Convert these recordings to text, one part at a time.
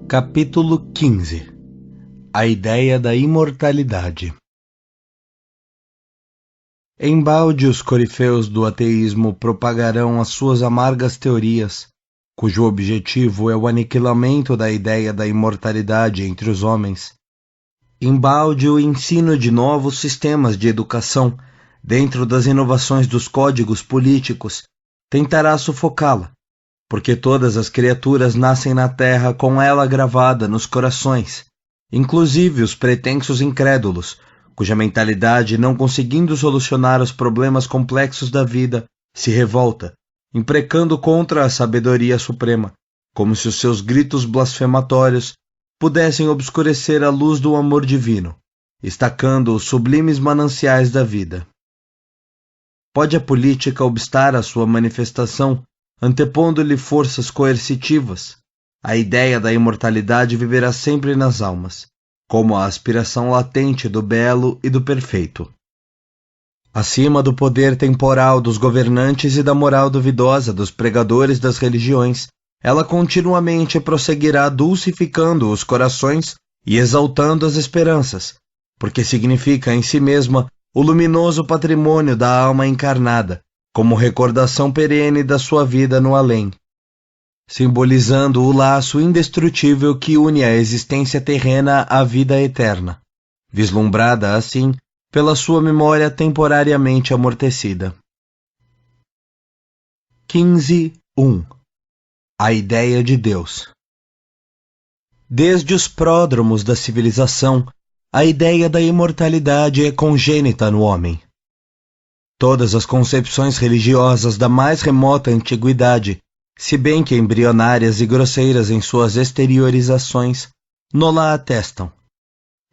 Capítulo 15. A ideia da imortalidade. Embalde os corifeus do ateísmo propagarão as suas amargas teorias, cujo objetivo é o aniquilamento da ideia da imortalidade entre os homens. Embalde o ensino de novos sistemas de educação, dentro das inovações dos códigos políticos, tentará sufocá-la, porque todas as criaturas nascem na terra com ela gravada nos corações, inclusive os pretensos incrédulos, cuja mentalidade, não conseguindo solucionar os problemas complexos da vida, se revolta, imprecando contra a sabedoria suprema, como se os seus gritos blasfematórios pudessem obscurecer a luz do amor divino, estacando os sublimes mananciais da vida. Pode a política obstar à sua manifestação, antepondo-lhe forças coercitivas? A ideia da imortalidade viverá sempre nas almas, como a aspiração latente do belo e do perfeito. Acima do poder temporal dos governantes e da moral duvidosa dos pregadores das religiões, ela continuamente prosseguirá dulcificando os corações e exaltando as esperanças, porque significa em si mesma o luminoso patrimônio da alma encarnada, como recordação perene da sua vida no além, simbolizando o laço indestrutível que une a existência terrena à vida eterna, vislumbrada assim pela sua memória temporariamente amortecida. 15.1. A ideia de Deus. Desde os pródromos da civilização, a ideia da imortalidade é congênita no homem. Todas as concepções religiosas da mais remota antiguidade, se bem que embrionárias e grosseiras em suas exteriorizações, nola atestam.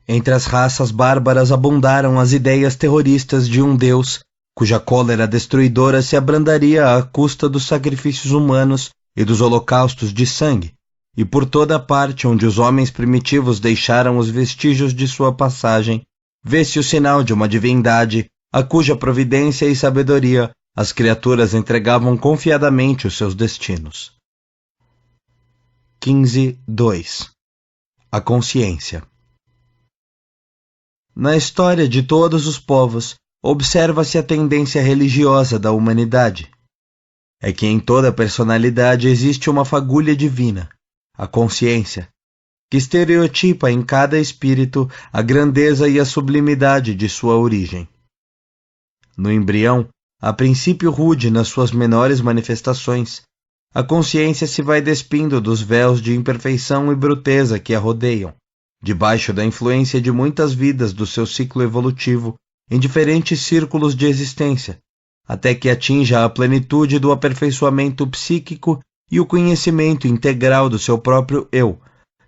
Entre as raças bárbaras abundaram as ideias terroristas de um Deus, cuja cólera destruidora se abrandaria à custa dos sacrifícios humanos e dos holocaustos de sangue, e por toda a parte onde os homens primitivos deixaram os vestígios de sua passagem, vê-se o sinal de uma divindade, a cuja providência e sabedoria as criaturas entregavam confiadamente os seus destinos. 15.2. A consciência. Na história de todos os povos, observa-se a tendência religiosa da humanidade. É que em toda personalidade existe uma fagulha divina, a consciência, que estereotipa em cada espírito a grandeza e a sublimidade de sua origem. No embrião, a princípio rude nas suas menores manifestações, a consciência se vai despindo dos véus de imperfeição e bruteza que a rodeiam, debaixo da influência de muitas vidas do seu ciclo evolutivo em diferentes círculos de existência, até que atinja a plenitude do aperfeiçoamento psíquico e o conhecimento integral do seu próprio eu,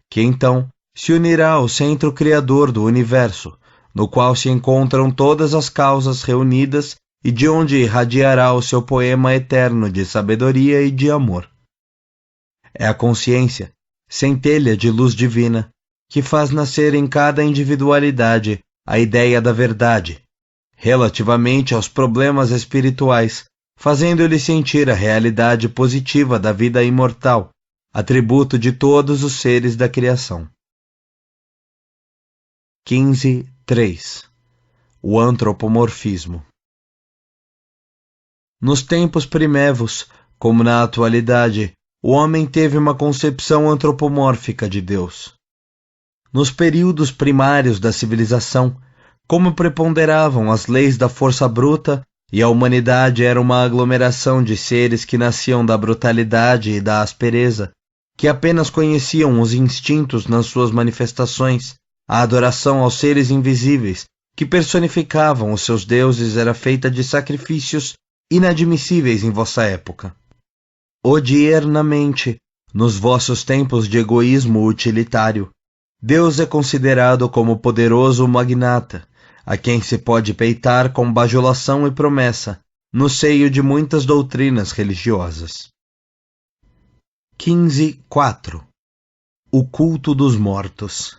que então se unirá ao centro criador do universo, no qual se encontram todas as causas reunidas e de onde irradiará o seu poema eterno de sabedoria e de amor. É a consciência, centelha de luz divina, que faz nascer em cada individualidade a ideia da verdade, relativamente aos problemas espirituais, fazendo-lhe sentir a realidade positiva da vida imortal, atributo de todos os seres da criação. 15.3. O antropomorfismo. Nos tempos primevos, como na atualidade, o homem teve uma concepção antropomórfica de Deus. Nos períodos primários da civilização, como preponderavam as leis da força bruta e a humanidade era uma aglomeração de seres que nasciam da brutalidade e da aspereza, que apenas conheciam os instintos nas suas manifestações, a adoração aos seres invisíveis que personificavam os seus deuses era feita de sacrifícios inadmissíveis em vossa época. Odiernamente, nos vossos tempos de egoísmo utilitário, Deus é considerado como poderoso magnata, a quem se pode peitar com bajulação e promessa, no seio de muitas doutrinas religiosas. 15.4. O culto dos mortos.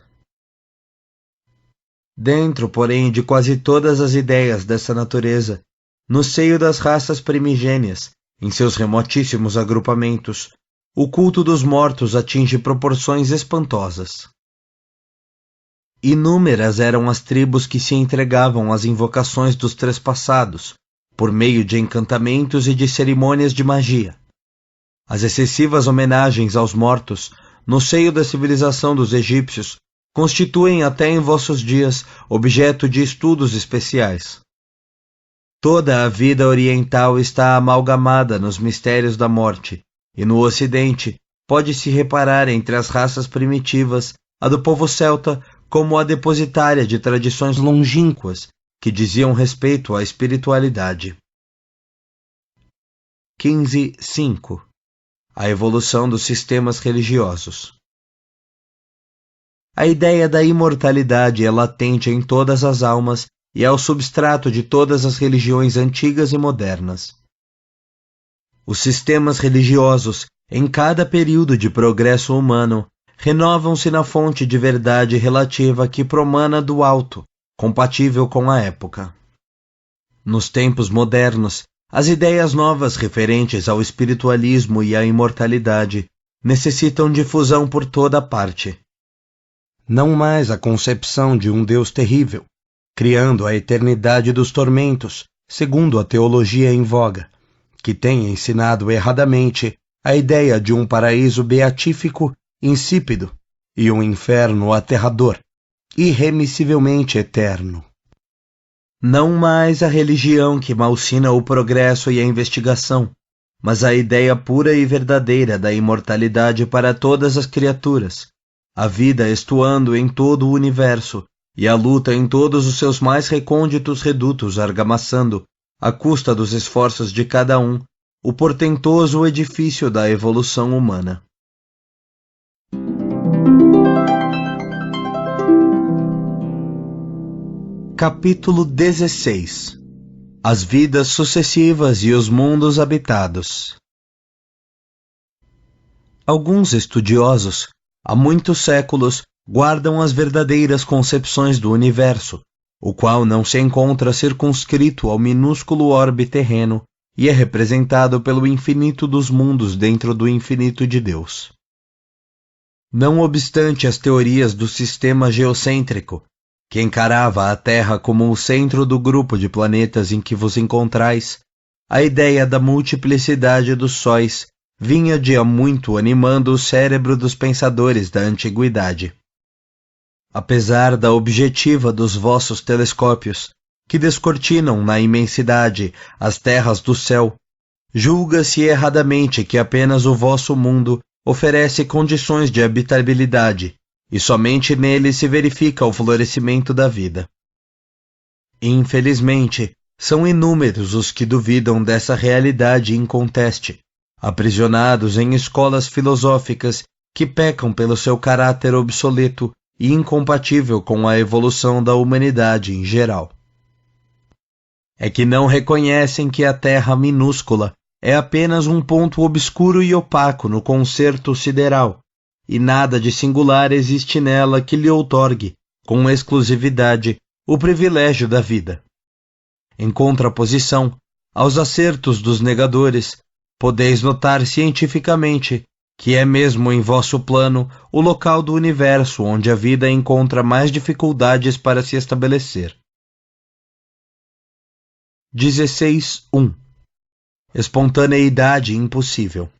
Dentro, porém, de quase todas as ideias dessa natureza, no seio das raças primigênias, em seus remotíssimos agrupamentos, o culto dos mortos atinge proporções espantosas. Inúmeras eram as tribos que se entregavam às invocações dos trespassados, por meio de encantamentos e de cerimônias de magia. As excessivas homenagens aos mortos, no seio da civilização dos egípcios, constituem até em vossos dias objeto de estudos especiais. Toda a vida oriental está amalgamada nos mistérios da morte, e no Ocidente pode-se reparar entre as raças primitivas a do povo celta como a depositária de tradições longínquas que diziam respeito à espiritualidade. 15.5. A evolução dos sistemas religiosos. A ideia da imortalidade é latente em todas as almas e é o substrato de todas as religiões antigas e modernas. Os sistemas religiosos, em cada período de progresso humano, renovam-se na fonte de verdade relativa que promana do alto, compatível com a época. Nos tempos modernos, as ideias novas referentes ao espiritualismo e à imortalidade necessitam difusão por toda parte. Não mais a concepção de um Deus terrível, criando a eternidade dos tormentos, segundo a teologia em voga, que tem ensinado erradamente a ideia de um paraíso beatífico insípido e um inferno aterrador, irremissivelmente eterno. Não mais a religião que malsina o progresso e a investigação, mas a ideia pura e verdadeira da imortalidade para todas as criaturas, a vida estuando em todo o universo e a luta em todos os seus mais recônditos redutos argamassando, à custa dos esforços de cada um, o portentoso edifício da evolução humana. Capítulo 16. As vidas sucessivas e os mundos habitados. Alguns estudiosos, há muitos séculos, guardam as verdadeiras concepções do universo, o qual não se encontra circunscrito ao minúsculo orbe terreno e é representado pelo infinito dos mundos dentro do infinito de Deus. Não obstante as teorias do sistema geocêntrico, que encarava a Terra como o centro do grupo de planetas em que vos encontrais, a ideia da multiplicidade dos sóis vinha de há muito animando o cérebro dos pensadores da antiguidade. Apesar da objetiva dos vossos telescópios, que descortinam na imensidade as terras do céu, julga-se erradamente que apenas o vosso mundo oferece condições de habitabilidade, e somente nele se verifica o florescimento da vida. Infelizmente, são inúmeros os que duvidam dessa realidade inconteste, aprisionados em escolas filosóficas que pecam pelo seu caráter obsoleto e incompatível com a evolução da humanidade em geral. É que não reconhecem que a Terra minúscula é apenas um ponto obscuro e opaco no concerto sideral, e nada de singular existe nela que lhe outorgue, com exclusividade, o privilégio da vida. Em contraposição aos acertos dos negadores, podeis notar cientificamente que é mesmo em vosso plano o local do universo onde a vida encontra mais dificuldades para se estabelecer. 16.1. Espontaneidade impossível.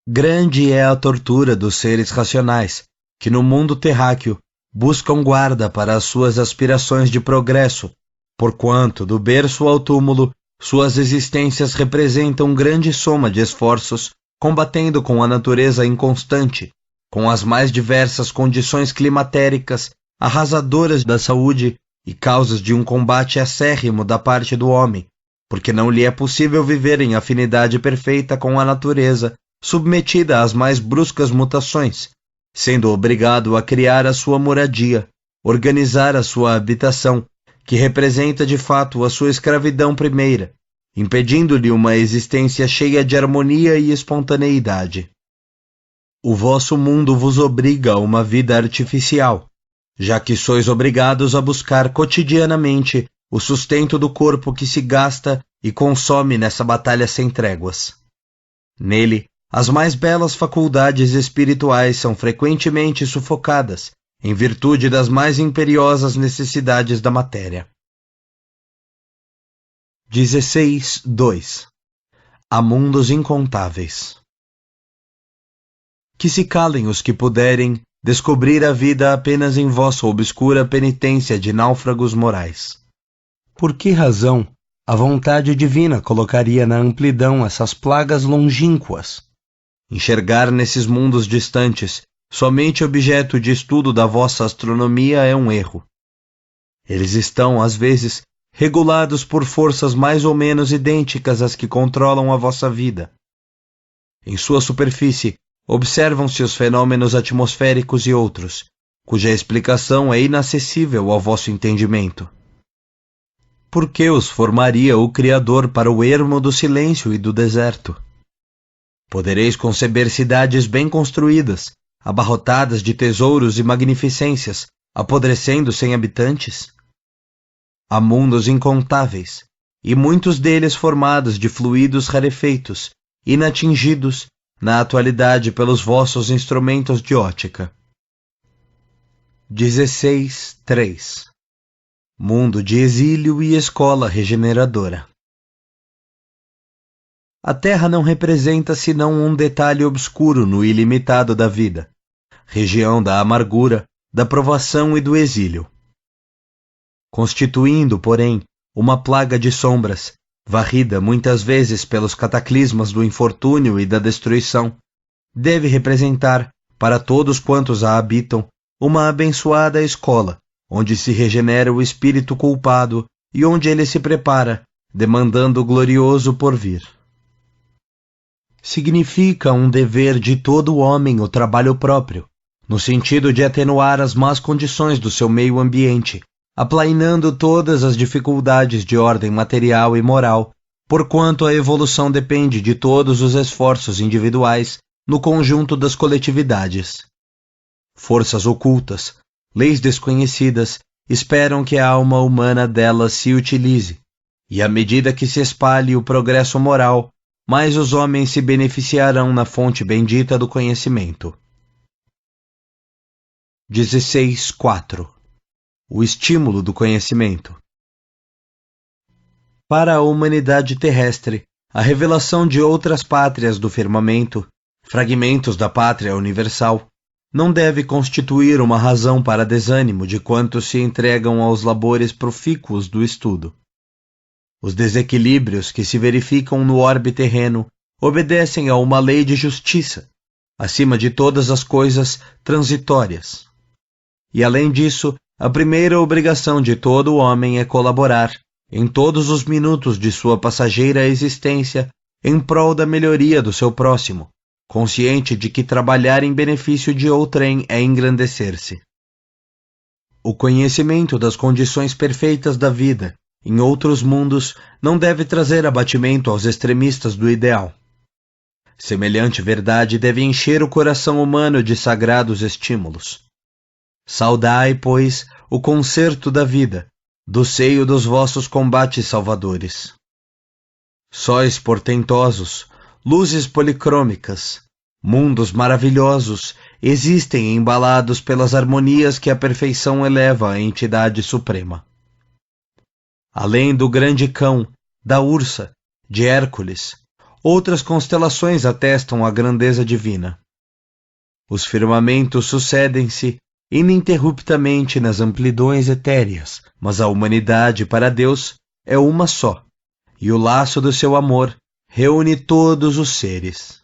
Grande é a tortura dos seres racionais, que no mundo terráqueo buscam guarda para as suas aspirações de progresso, porquanto, do berço ao túmulo, suas existências representam grande soma de esforços, combatendo com a natureza inconstante, com as mais diversas condições climatéricas, arrasadoras da saúde e causas de um combate acérrimo da parte do homem, porque não lhe é possível viver em afinidade perfeita com a natureza, submetida às mais bruscas mutações, sendo obrigado a criar a sua moradia, organizar a sua habitação, que representa de fato a sua escravidão primeira, impedindo-lhe uma existência cheia de harmonia e espontaneidade. O vosso mundo vos obriga a uma vida artificial, já que sois obrigados a buscar cotidianamente o sustento do corpo que se gasta e consome nessa batalha sem tréguas. Nele, as mais belas faculdades espirituais são frequentemente sufocadas em virtude das mais imperiosas necessidades da matéria. 16.2. Há mundos incontáveis. Que se calem os que puderem descobrir a vida apenas em vossa obscura penitência de náufragos morais. Por que razão a vontade divina colocaria na amplidão essas plagas longínquas? Enxergar nesses mundos distantes somente objeto de estudo da vossa astronomia é um erro. Eles estão, às vezes, regulados por forças mais ou menos idênticas às que controlam a vossa vida. Em sua superfície, observam-se os fenômenos atmosféricos e outros, cuja explicação é inacessível ao vosso entendimento. Por que os formaria o Criador para o ermo do silêncio e do deserto? Podereis conceber cidades bem construídas, abarrotadas de tesouros e magnificências, apodrecendo sem habitantes? Há mundos incontáveis, e muitos deles formados de fluidos rarefeitos, inatingidos na atualidade pelos vossos instrumentos de ótica. 16.3. Mundo de exílio e escola regeneradora. A Terra não representa senão um detalhe obscuro no ilimitado da vida, região da amargura, da provação e do exílio. Constituindo, porém, uma plaga de sombras, varrida muitas vezes pelos cataclismas do infortúnio e da destruição, deve representar, para todos quantos a habitam, uma abençoada escola, onde se regenera o espírito culpado e onde ele se prepara, demandando o glorioso porvir. Significa um dever de todo homem o trabalho próprio, no sentido de atenuar as más condições do seu meio ambiente, aplainando todas as dificuldades de ordem material e moral, porquanto a evolução depende de todos os esforços individuais no conjunto das coletividades. Forças ocultas, leis desconhecidas, esperam que a alma humana delas se utilize, e à medida que se espalhe o progresso moral, mais os homens se beneficiarão na fonte bendita do conhecimento. 16.4. O estímulo do conhecimento. Para a humanidade terrestre, a revelação de outras pátrias do firmamento, fragmentos da pátria universal, não deve constituir uma razão para desânimo de quantos se entregam aos labores profícuos do estudo. Os desequilíbrios que se verificam no orbe terreno obedecem a uma lei de justiça, acima de todas as coisas transitórias. E além disso, a primeira obrigação de todo homem é colaborar, em todos os minutos de sua passageira existência, em prol da melhoria do seu próximo, consciente de que trabalhar em benefício de outrem é engrandecer-se. O conhecimento das condições perfeitas da vida, em outros mundos, não deve trazer abatimento aos extremistas do ideal. Semelhante verdade deve encher o coração humano de sagrados estímulos. Saudai, pois, o concerto da vida, do seio dos vossos combates salvadores. Sóis portentosos, luzes policrômicas, mundos maravilhosos, existem embalados pelas harmonias que a perfeição eleva à entidade suprema. Além do grande cão, da ursa, de Hércules, outras constelações atestam a grandeza divina. Os firmamentos sucedem-se ininterruptamente nas amplidões etéreas, mas a humanidade para Deus é uma só, e o laço do seu amor reúne todos os seres.